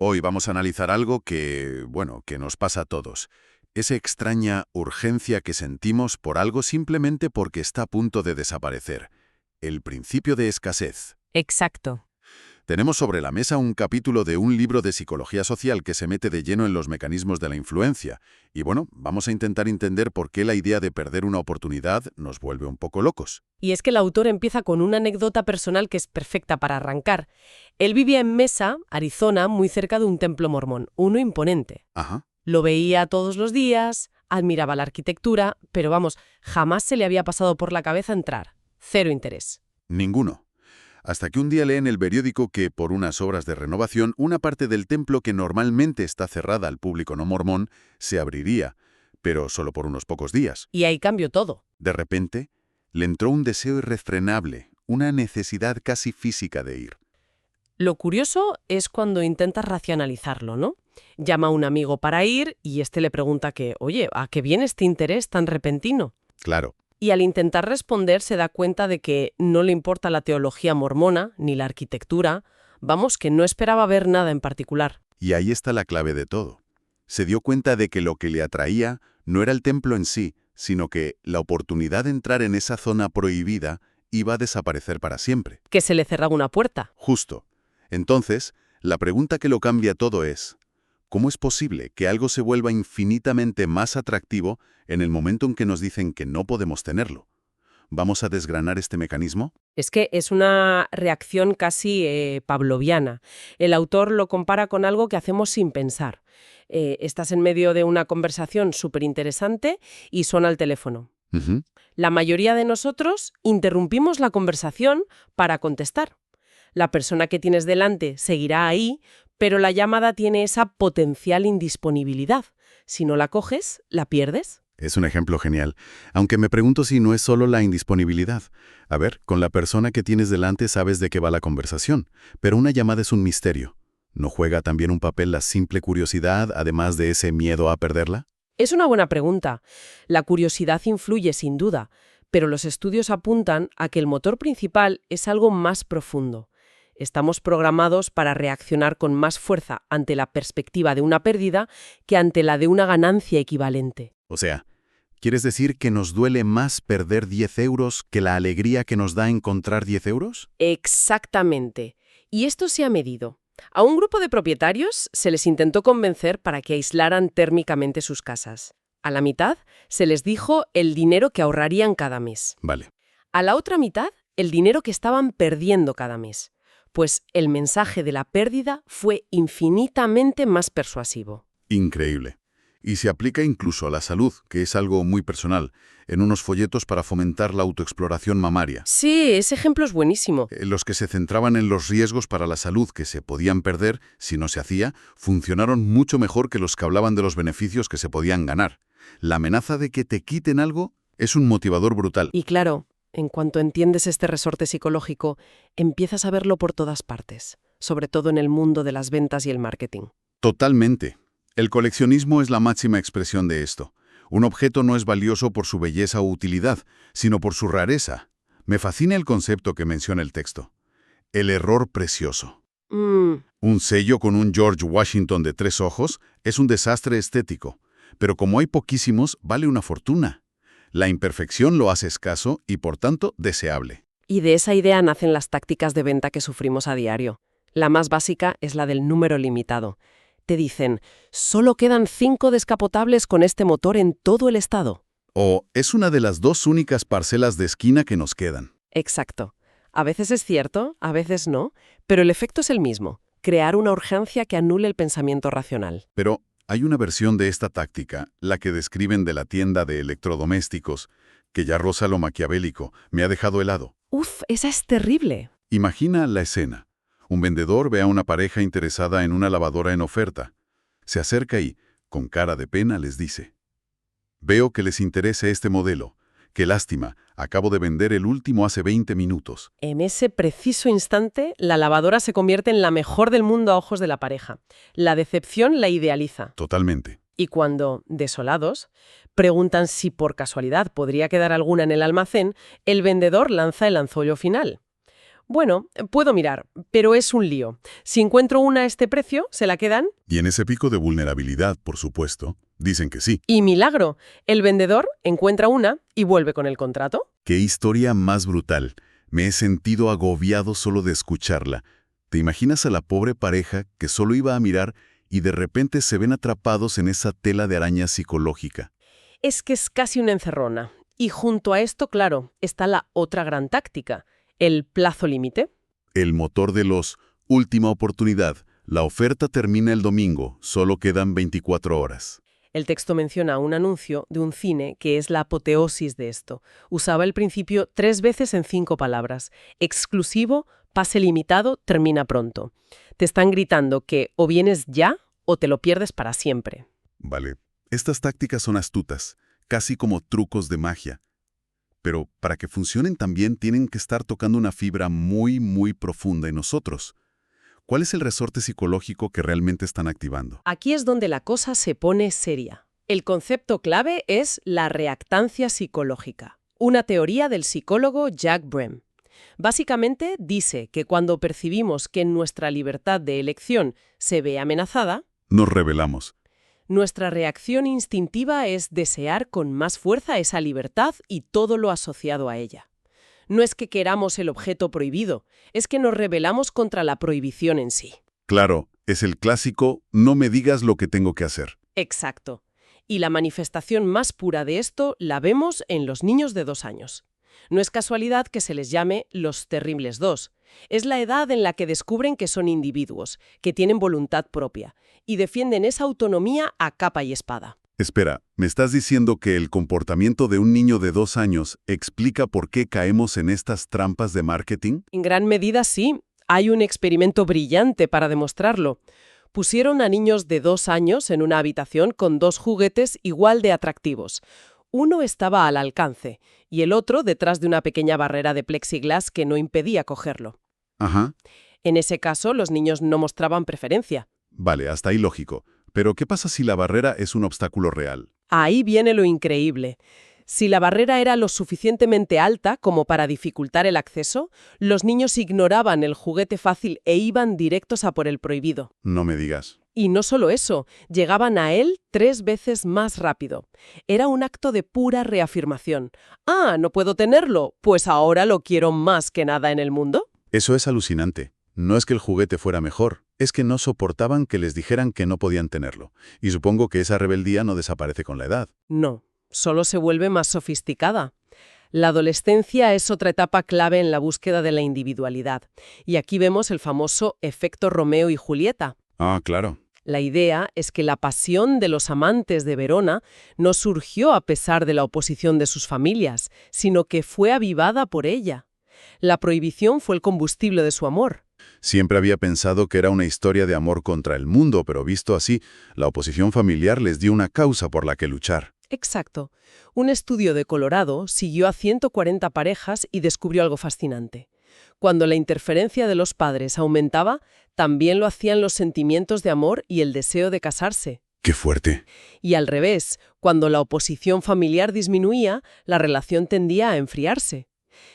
Hoy vamos a analizar algo que nos pasa a todos. Esa extraña urgencia que sentimos por algo simplemente porque está a punto de desaparecer. El principio de escasez. Exacto. Tenemos sobre la mesa un capítulo de un libro de psicología social que se mete de lleno en los mecanismos de la influencia. Y vamos a intentar entender por qué la idea de perder una oportunidad nos vuelve un poco locos. Y es que el autor empieza con una anécdota personal que es perfecta para arrancar. Él vivía en Mesa, Arizona, muy cerca de un templo mormón, uno imponente. Ajá. Lo veía todos los días, admiraba la arquitectura, pero jamás se le había pasado por la cabeza entrar. Cero interés. Ninguno. Hasta que un día lee en el periódico que, por unas obras de renovación, una parte del templo que normalmente está cerrada al público no mormón se abriría, pero solo por unos pocos días. Y ahí cambió todo. De repente, le entró un deseo irrefrenable, una necesidad casi física de ir. Lo curioso es cuando intentas racionalizarlo, ¿no? Llama a un amigo para ir y este le pregunta oye, ¿a qué viene este interés tan repentino? Claro. Y al intentar responder se da cuenta de que no le importa la teología mormona ni la arquitectura, que no esperaba ver nada en particular. Y ahí está la clave de todo. Se dio cuenta de que lo que le atraía no era el templo en sí, sino que la oportunidad de entrar en esa zona prohibida iba a desaparecer para siempre. Que se le cerraba una puerta. Justo. Entonces, la pregunta que lo cambia todo es, ¿cómo es posible que algo se vuelva infinitamente más atractivo en el momento en que nos dicen que no podemos tenerlo? ¿Vamos a desgranar este mecanismo? Es que es una reacción casi pavloviana. El autor lo compara con algo que hacemos sin pensar. Estás en medio de una conversación súper interesante y suena el teléfono. Ujú. La mayoría de nosotros interrumpimos la conversación para contestar. La persona que tienes delante seguirá ahí, pero la llamada tiene esa potencial indisponibilidad. Si no la coges, la pierdes. Es un ejemplo genial, aunque me pregunto si no es solo la indisponibilidad. A ver, con la persona que tienes delante sabes de qué va la conversación, pero una llamada es un misterio. ¿No juega también un papel la simple curiosidad, además de ese miedo a perderla? Es una buena pregunta. La curiosidad influye sin duda, pero los estudios apuntan a que el motor principal es algo más profundo. Estamos programados para reaccionar con más fuerza ante la perspectiva de una pérdida que ante la de una ganancia equivalente. O sea, ¿quieres decir que nos duele más perder 10 euros que la alegría que nos da encontrar 10 euros? Exactamente. Y esto se ha medido. A un grupo de propietarios se les intentó convencer para que aislaran térmicamente sus casas. A la mitad se les dijo el dinero que ahorrarían cada mes. Vale. A la otra mitad, el dinero que estaban perdiendo cada mes. Pues el mensaje de la pérdida fue infinitamente más persuasivo. Increíble. Y se aplica incluso a la salud, que es algo muy personal, en unos folletos para fomentar la autoexploración mamaria. Sí, ese ejemplo es buenísimo. Los que se centraban en los riesgos para la salud que se podían perder si no se hacía, funcionaron mucho mejor que los que hablaban de los beneficios que se podían ganar. La amenaza de que te quiten algo es un motivador brutal. Y claro, en cuanto entiendes este resorte psicológico, empiezas a verlo por todas partes, sobre todo en el mundo de las ventas y el marketing. Totalmente. El coleccionismo es la máxima expresión de esto. Un objeto no es valioso por su belleza o utilidad, sino por su rareza. Me fascina el concepto que menciona el texto. El error precioso. Un sello con un George Washington de 3 ojos es un desastre estético, pero como hay poquísimos, vale una fortuna. La imperfección lo hace escaso y, por tanto, deseable. Y de esa idea nacen las tácticas de venta que sufrimos a diario. La más básica es la del número limitado. Te dicen, solo quedan 5 descapotables con este motor en todo el estado. O es una de las 2 únicas parcelas de esquina que nos quedan. Exacto. A veces es cierto, a veces no, pero el efecto es el mismo, crear una urgencia que anule el pensamiento racional. Pero hay una versión de esta táctica, la que describen de la tienda de electrodomésticos, que ya roza lo maquiavélico, me ha dejado helado. Uf, esa es terrible. Imagina la escena. Un vendedor ve a una pareja interesada en una lavadora en oferta. Se acerca y, con cara de pena, les dice: «Veo que les interesa este modelo. Qué lástima, acabo de vender el último hace 20 minutos». En ese preciso instante, la lavadora se convierte en la mejor del mundo a ojos de la pareja. La decepción la idealiza. Totalmente. Y cuando, desolados, preguntan si por casualidad podría quedar alguna en el almacén, el vendedor lanza el anzuelo final. Bueno, puedo mirar, pero es un lío. Si encuentro una a este precio, ¿se la quedan? Y en ese pico de vulnerabilidad, por supuesto, dicen que sí. Y milagro, el vendedor encuentra una y vuelve con el contrato. ¡Qué historia más brutal! Me he sentido agobiado solo de escucharla. ¿Te imaginas a la pobre pareja que solo iba a mirar y de repente se ven atrapados en esa tela de araña psicológica? Es que es casi una encerrona. Y junto a esto, claro, está la otra gran táctica, el plazo límite. El motor de los última oportunidad. La oferta termina el domingo, solo quedan 24 horas. El texto menciona un anuncio de un cine que es la apoteosis de esto. Usaba el principio 3 veces en 5 palabras. Exclusivo, pase limitado, termina pronto. Te están gritando que o vienes ya o te lo pierdes para siempre. Vale, estas tácticas son astutas, casi como trucos de magia. Pero para que funcionen también tienen que estar tocando una fibra muy, muy profunda en nosotros. ¿Cuál es el resorte psicológico que realmente están activando? Aquí es donde la cosa se pone seria. El concepto clave es la reactancia psicológica, una teoría del psicólogo Jack Brem. Básicamente dice que cuando percibimos que nuestra libertad de elección se ve amenazada, Nos rebelamos. nuestra reacción instintiva es desear con más fuerza esa libertad y todo lo asociado a ella. No es que queramos el objeto prohibido, es que nos rebelamos contra la prohibición en sí. Claro, es el clásico, no me digas lo que tengo que hacer. Exacto. Y la manifestación más pura de esto la vemos en los niños de 2 años. No es casualidad que se les llame los terribles 2. Es la edad en la que descubren que son individuos, que tienen voluntad propia, y defienden esa autonomía a capa y espada. Espera, ¿me estás diciendo que el comportamiento de un niño de 2 años explica por qué caemos en estas trampas de marketing? En gran medida sí. Hay un experimento brillante para demostrarlo. Pusieron a niños de 2 años en una habitación con 2 juguetes igual de atractivos. Uno estaba al alcance y el otro detrás de una pequeña barrera de plexiglas que no impedía cogerlo. Ajá. En ese caso, los niños no mostraban preferencia. Vale, hasta ahí lógico. Pero ¿qué pasa si la barrera es un obstáculo real? Ahí viene lo increíble. Si la barrera era lo suficientemente alta como para dificultar el acceso, los niños ignoraban el juguete fácil e iban directos a por el prohibido. No me digas. Y no solo eso, llegaban a él 3 veces más rápido. Era un acto de pura reafirmación. Ah, ¿no puedo tenerlo? Pues ahora lo quiero más que nada en el mundo. Eso es alucinante. No es que el juguete fuera mejor, es que no soportaban que les dijeran que no podían tenerlo. Y supongo que esa rebeldía no desaparece con la edad. No, solo se vuelve más sofisticada. La adolescencia es otra etapa clave en la búsqueda de la individualidad. Y aquí vemos el famoso efecto Romeo y Julieta. Ah, claro. La idea es que la pasión de los amantes de Verona no surgió a pesar de la oposición de sus familias, sino que fue avivada por ella. La prohibición fue el combustible de su amor. Siempre había pensado que era una historia de amor contra el mundo, pero visto así, la oposición familiar les dio una causa por la que luchar. Exacto. Un estudio de Colorado siguió a 140 parejas y descubrió algo fascinante. Cuando la interferencia de los padres aumentaba, también lo hacían los sentimientos de amor y el deseo de casarse. ¡Qué fuerte! Y al revés, cuando la oposición familiar disminuía, la relación tendía a enfriarse.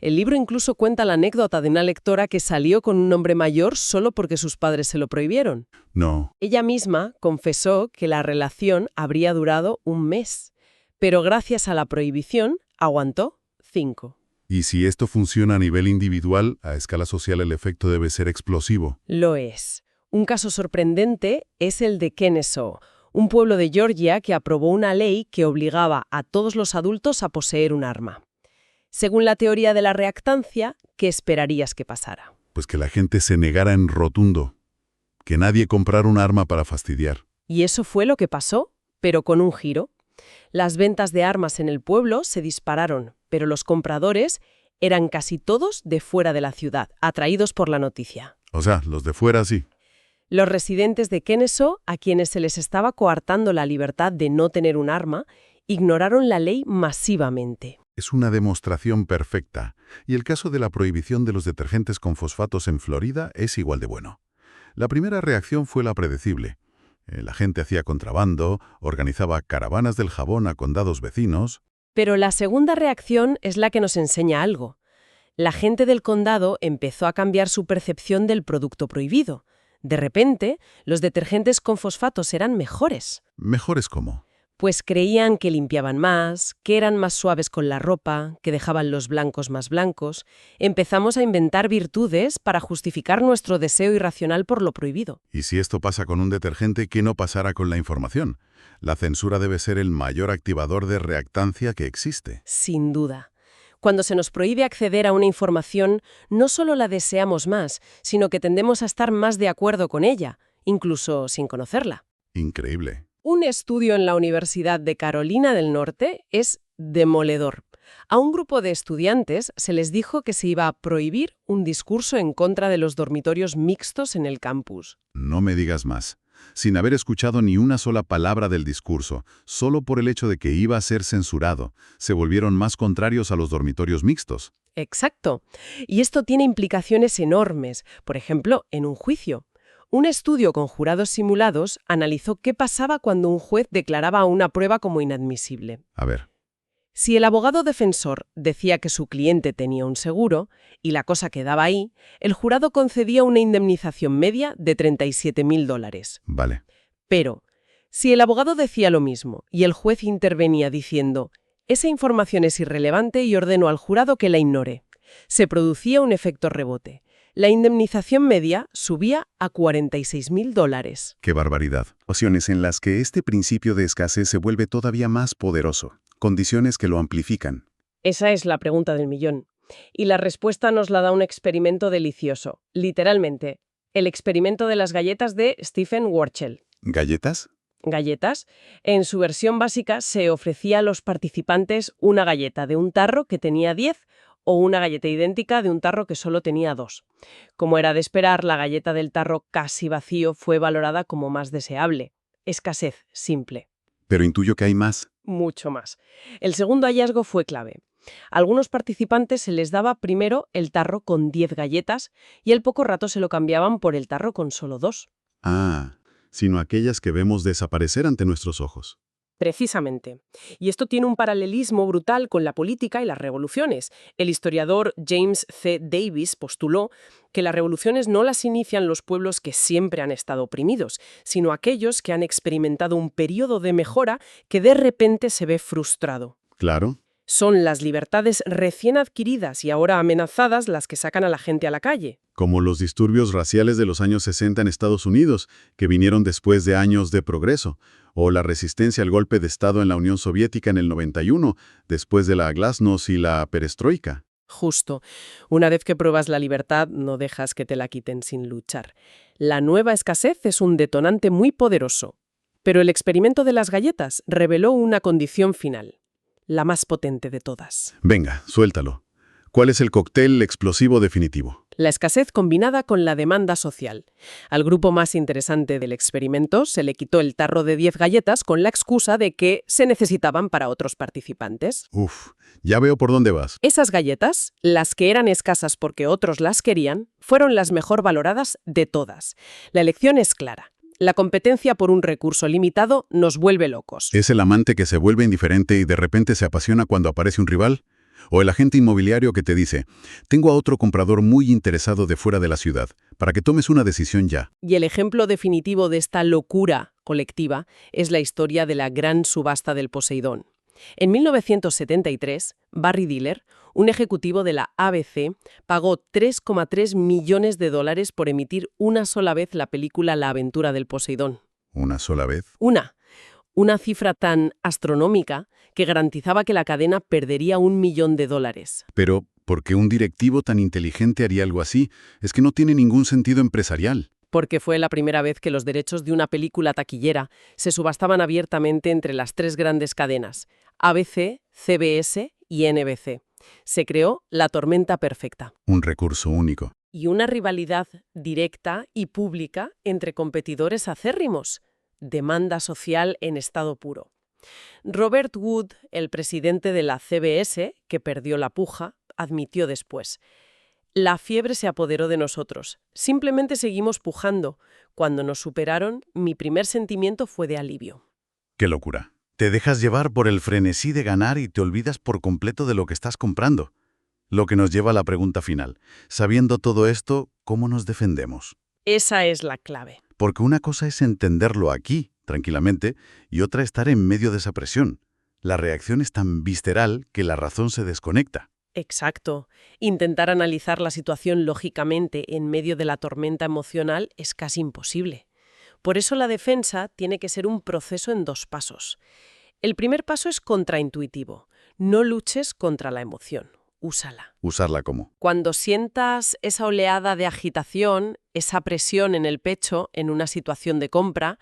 El libro incluso cuenta la anécdota de una lectora que salió con un hombre mayor solo porque sus padres se lo prohibieron. No. Ella misma confesó que la relación habría durado 1 mes, pero gracias a la prohibición aguantó 5. Y si esto funciona a nivel individual, a escala social el efecto debe ser explosivo. Lo es. Un caso sorprendente es el de Kennesaw, un pueblo de Georgia que aprobó una ley que obligaba a todos los adultos a poseer un arma. Según la teoría de la reactancia, ¿qué esperarías que pasara? Pues que la gente se negara en rotundo. Que nadie comprara un arma para fastidiar. Y eso fue lo que pasó, pero con un giro. Las ventas de armas en el pueblo se dispararon, pero los compradores eran casi todos de fuera de la ciudad, atraídos por la noticia. O sea, los de fuera sí. Los residentes de Kennesaw, a quienes se les estaba coartando la libertad de no tener un arma, ignoraron la ley masivamente. Es una demostración perfecta. Y el caso de la prohibición de los detergentes con fosfatos en Florida es igual de bueno. La primera reacción fue la predecible. La gente hacía contrabando, organizaba caravanas del jabón a condados vecinos. Pero la segunda reacción es la que nos enseña algo. La gente del condado empezó a cambiar su percepción del producto prohibido. De repente, los detergentes con fosfatos eran mejores. Mejores como. Pues creían que limpiaban más, que eran más suaves con la ropa, que dejaban los blancos más blancos. Empezamos a inventar virtudes para justificar nuestro deseo irracional por lo prohibido. Y si esto pasa con un detergente, ¿qué no pasará con la información? La censura debe ser el mayor activador de reactancia que existe. Sin duda. Cuando se nos prohíbe acceder a una información, no solo la deseamos más, sino que tendemos a estar más de acuerdo con ella, incluso sin conocerla. Increíble. Un estudio en la Universidad de Carolina del Norte es demoledor. A un grupo de estudiantes se les dijo que se iba a prohibir un discurso en contra de los dormitorios mixtos en el campus. No me digas más. Sin haber escuchado ni una sola palabra del discurso, solo por el hecho de que iba a ser censurado, se volvieron más contrarios a los dormitorios mixtos. Exacto. Y esto tiene implicaciones enormes. Por ejemplo, en un juicio. Un estudio con jurados simulados analizó qué pasaba cuando un juez declaraba una prueba como inadmisible. A ver. Si el abogado defensor decía que su cliente tenía un seguro y la cosa quedaba ahí, el jurado concedía una indemnización media de $37.000. Vale. Pero, si el abogado decía lo mismo y el juez intervenía diciendo «esa información es irrelevante y ordeno al jurado que la ignore», se producía un efecto rebote. La indemnización media subía a $46.000. ¡Qué barbaridad! Situaciones en las que este principio de escasez se vuelve todavía más poderoso. Condiciones que lo amplifican. Esa es la pregunta del millón. Y la respuesta nos la da un experimento delicioso. Literalmente, el experimento de las galletas de Stephen Worchel. ¿Galletas? Galletas. En su versión básica se ofrecía a los participantes una galleta de un tarro que tenía 10 o una galleta idéntica de un tarro que solo tenía 2. Como era de esperar, la galleta del tarro casi vacío fue valorada como más deseable. Escasez simple. Pero intuyo que hay más. Mucho más. El segundo hallazgo fue clave. A algunos participantes se les daba primero el tarro con 10 galletas y al poco rato se lo cambiaban por el tarro con solo 2. Sino aquellas que vemos desaparecer ante nuestros ojos. Precisamente. Y esto tiene un paralelismo brutal con la política y las revoluciones. El historiador James C. Davis postuló que las revoluciones no las inician los pueblos que siempre han estado oprimidos, sino aquellos que han experimentado un periodo de mejora que de repente se ve frustrado. Claro. Son las libertades recién adquiridas y ahora amenazadas las que sacan a la gente a la calle. Como los disturbios raciales de los años 60 en Estados Unidos, que vinieron después de años de progreso, o la resistencia al golpe de Estado en la Unión Soviética en el 91, después de la glasnost y la perestroika. Justo. Una vez que pruebas la libertad, no dejas que te la quiten sin luchar. La nueva escasez es un detonante muy poderoso. Pero el experimento de las galletas reveló una condición final, la más potente de todas. Venga, suéltalo. ¿Cuál es el cóctel explosivo definitivo? La escasez combinada con la demanda social. Al grupo más interesante del experimento se le quitó el tarro de 10 galletas con la excusa de que se necesitaban para otros participantes. Ya veo por dónde vas. Esas galletas, las que eran escasas porque otros las querían, fueron las mejor valoradas de todas. La elección es clara. La competencia por un recurso limitado nos vuelve locos. ¿Es el amante que se vuelve indiferente y de repente se apasiona cuando aparece un rival? ¿O el agente inmobiliario que te dice, tengo a otro comprador muy interesado de fuera de la ciudad, para que tomes una decisión ya? Y el ejemplo definitivo de esta locura colectiva es la historia de la gran subasta del Poseidón. En 1973, Barry Diller, un ejecutivo de la ABC, pagó $3,3 millones por emitir una sola vez la película La aventura del Poseidón. ¿Una sola vez? Una cifra tan astronómica que garantizaba que la cadena perdería $1 millón. Pero, ¿por qué un directivo tan inteligente haría algo así? Es que no tiene ningún sentido empresarial. Porque fue la primera vez que los derechos de una película taquillera se subastaban abiertamente entre las 3 grandes cadenas, ABC, CBS y NBC. Se creó la tormenta perfecta. Un recurso único. Y una rivalidad directa y pública entre competidores acérrimos. Demanda social en estado puro. Robert Wood, el presidente de la CBS, que perdió la puja, admitió después: la fiebre se apoderó de nosotros. Simplemente seguimos pujando. Cuando nos superaron, mi primer sentimiento fue de alivio. ¡Qué locura! Te dejas llevar por el frenesí de ganar y te olvidas por completo de lo que estás comprando. Lo que nos lleva a la pregunta final. Sabiendo todo esto, ¿cómo nos defendemos? Esa es la clave. Porque una cosa es entenderlo aquí, tranquilamente, y otra estar en medio de esa presión. La reacción es tan visceral que la razón se desconecta. Exacto. Intentar analizar la situación lógicamente en medio de la tormenta emocional es casi imposible. Por eso la defensa tiene que ser un proceso en 2 pasos. El primer paso es contraintuitivo. No luches contra la emoción. Úsala. Usarla como. Cuando sientas esa oleada de agitación, esa presión en el pecho en una situación de compra,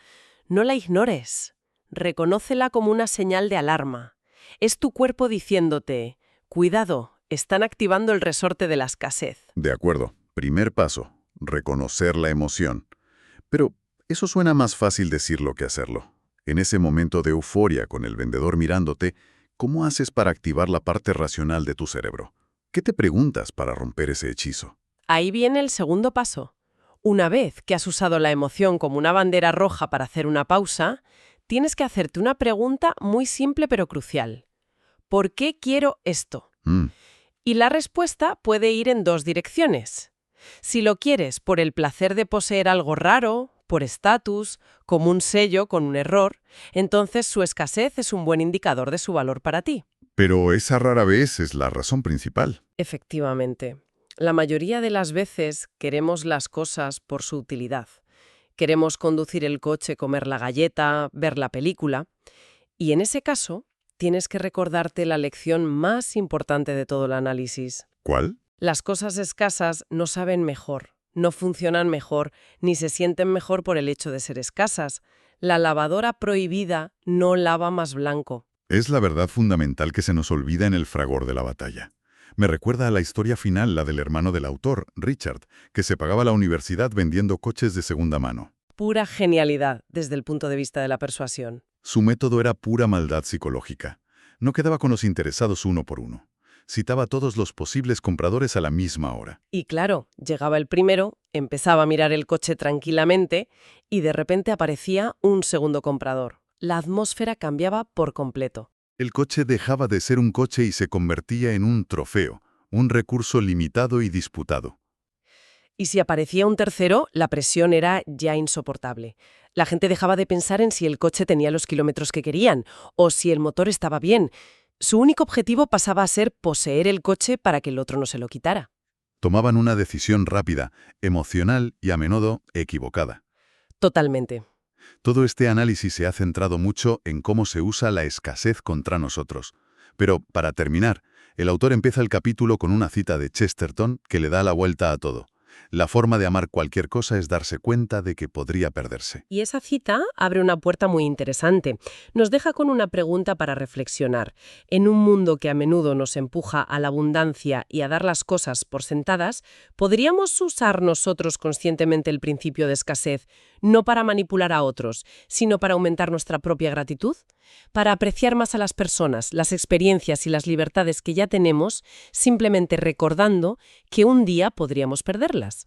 no la ignores. Reconócela como una señal de alarma. Es tu cuerpo diciéndote, cuidado, están activando el resorte de la escasez. De acuerdo. Primer paso. Reconocer la emoción. Pero eso suena más fácil decirlo que hacerlo. En ese momento de euforia con el vendedor mirándote, ¿cómo haces para activar la parte racional de tu cerebro? ¿Qué te preguntas para romper ese hechizo? Ahí viene el segundo paso. Una vez que has usado la emoción como una bandera roja para hacer una pausa, tienes que hacerte una pregunta muy simple pero crucial. ¿Por qué quiero esto? Y la respuesta puede ir en 2 direcciones. Si lo quieres por el placer de poseer algo raro, por estatus, como un sello con un error, entonces su escasez es un buen indicador de su valor para ti. Pero esa rara vez es la razón principal. Efectivamente. La mayoría de las veces queremos las cosas por su utilidad. Queremos conducir el coche, comer la galleta, ver la película. Y en ese caso, tienes que recordarte la lección más importante de todo el análisis. ¿Cuál? Las cosas escasas no saben mejor, no funcionan mejor, ni se sienten mejor por el hecho de ser escasas. La lavadora prohibida no lava más blanco. Es la verdad fundamental que se nos olvida en el fragor de la batalla. Me recuerda a la historia final, la del hermano del autor, Richard, que se pagaba la universidad vendiendo coches de segunda mano. Pura genialidad desde el punto de vista de la persuasión. Su método era pura maldad psicológica. No quedaba con los interesados uno por uno. Citaba a todos los posibles compradores a la misma hora. Y claro, llegaba el primero, empezaba a mirar el coche tranquilamente y de repente aparecía un segundo comprador. La atmósfera cambiaba por completo. El coche dejaba de ser un coche y se convertía en un trofeo, un recurso limitado y disputado. Y si aparecía un tercero, la presión era ya insoportable. La gente dejaba de pensar en si el coche tenía los kilómetros que querían o si el motor estaba bien. Su único objetivo pasaba a ser poseer el coche para que el otro no se lo quitara. Tomaban una decisión rápida, emocional y a menudo equivocada. Totalmente. Todo este análisis se ha centrado mucho en cómo se usa la escasez contra nosotros. Pero, para terminar, el autor empieza el capítulo con una cita de Chesterton que le da la vuelta a todo. La forma de amar cualquier cosa es darse cuenta de que podría perderse. Y esa cita abre una puerta muy interesante. Nos deja con una pregunta para reflexionar. En un mundo que a menudo nos empuja a la abundancia y a dar las cosas por sentadas, ¿podríamos usar nosotros conscientemente el principio de escasez, no para manipular a otros, sino para aumentar nuestra propia gratitud? Para apreciar más a las personas, las experiencias y las libertades que ya tenemos, simplemente recordando que un día podríamos perderlas.